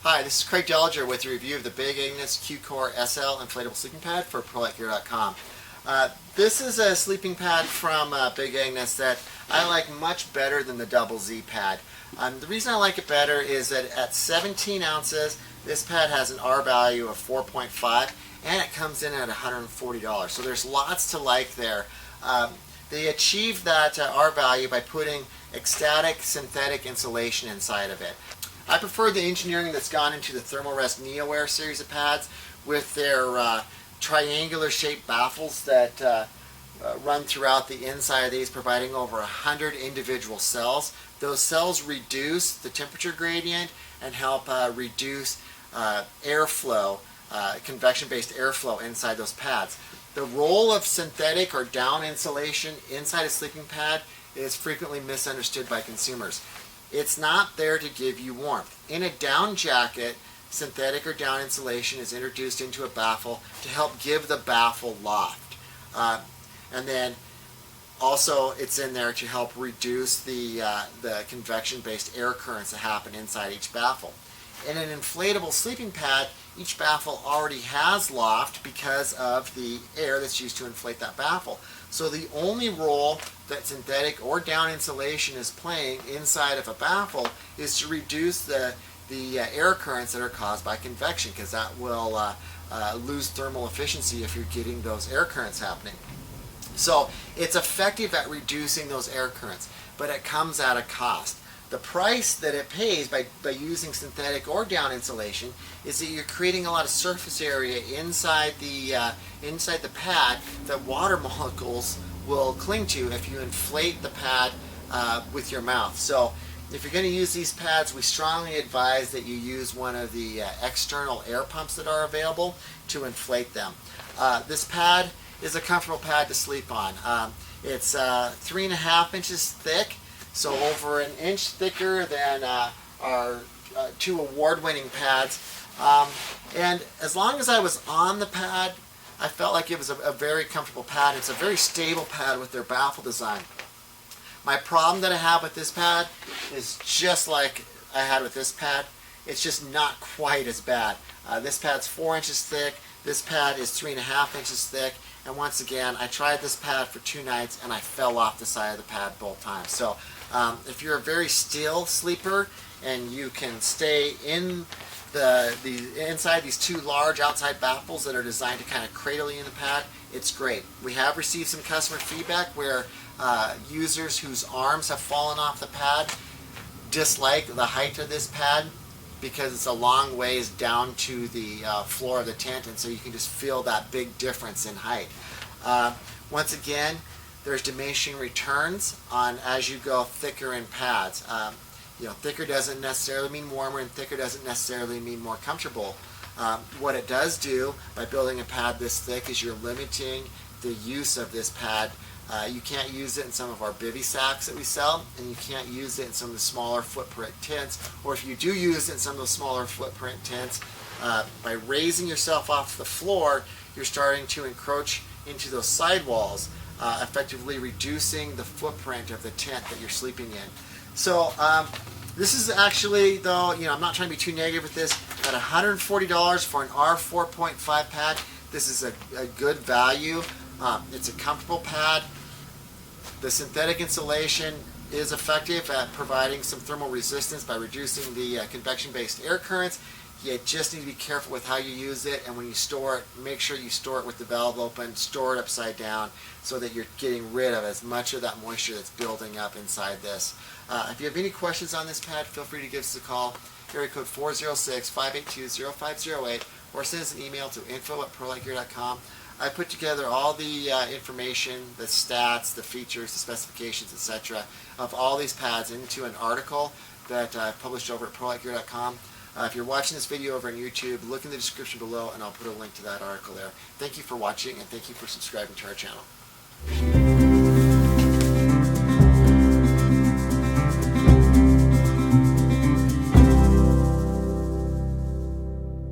Hi, this is Craig Dellinger with a review of the Big Agnes Q-Core SL inflatable sleeping pad for ProLiteGear.com. This is a sleeping pad from Big Agnes that I like much better than the Double Z pad. The reason I like it better is that at 17 ounces, this pad has an R value of 4.5 and it comes in at $140. So there's lots to like there. They achieve that R value by putting ecstatic synthetic insulation inside of it. I prefer the engineering that's gone into the Thermalrest NeoAir series of pads with their triangular shaped baffles that run throughout the inside of these, providing over 100 individual cells. Those cells reduce the temperature gradient and help reduce airflow, convection-based airflow inside those pads. The role of synthetic or down insulation inside a sleeping pad is frequently misunderstood by consumers. It's not there to give you warmth. In a down jacket, synthetic or down insulation is introduced into a baffle to help give the baffle loft. And then also it's in there to help reduce the convection-based air currents that happen inside each baffle. In an inflatable sleeping pad, each baffle already has loft because of the air that's used to inflate that baffle. So the only role that synthetic or down insulation is playing inside of a baffle is to reduce the air currents that are caused by convection, because that will lose thermal efficiency if you're getting those air currents happening. So it's effective at reducing those air currents, but it comes at a cost. The price that it pays by using synthetic or down insulation is that you're creating a lot of surface area inside the pad that water molecules will cling to if you inflate the pad with your mouth. So if you're going to use these pads, we strongly advise that you use one of the external air pumps that are available to inflate them. This pad is a comfortable pad to sleep on. It's 3.5 inches thick. So over an inch thicker than our two award-winning pads. And as long as I was on the pad, I felt like it was a very comfortable pad. It's a very stable pad with their baffle design. My problem that I have with this pad is just like I had with this pad. It's just not quite as bad. This pad's 4 inches thick. This pad is 3.5 inches thick. And once again, I tried this pad for 2 nights and I fell off the side of the pad both times. So if you're a very still sleeper and you can stay in inside these two large outside baffles that are designed to kind of cradle you in the pad, it's great. We have received some customer feedback where users whose arms have fallen off the pad dislike the height of this pad because it's a long ways down to the floor of the tent, and so you can just feel that big difference in height. Once again, there's diminishing returns on as you go thicker in pads. Thicker doesn't necessarily mean warmer, and thicker doesn't necessarily mean more comfortable. What it does do by building a pad this thick is you're limiting the use of this pad. You can't use it in some of our bivy sacks that we sell, and you can't use it in some of the smaller footprint tents, or if you do use it in some of those smaller footprint tents, by raising yourself off the floor, you're starting to encroach into those sidewalls, effectively reducing the footprint of the tent that you're sleeping in. So this is actually, though, I'm not trying to be too negative with this, at $140 for an R4.5 pad, this is a good value. It's a comfortable pad. The synthetic insulation is effective at providing some thermal resistance by reducing the convection-based air currents. You just need to be careful with how you use it, and when you store it, make sure you store it with the valve open, store it upside down so that you're getting rid of as much of that moisture that's building up inside this. If you have any questions on this pad, feel free to give us a call, area code 406-582-0508, or send us an email to info@ProLiteGear.com. I put together all the information, the stats, the features, the specifications, etc. of all these pads into an article that I published over at ProLiteGear.com. If you're watching this video over on YouTube, look in the description below and I'll put a link to that article there. Thank you for watching, and thank you for subscribing to our channel.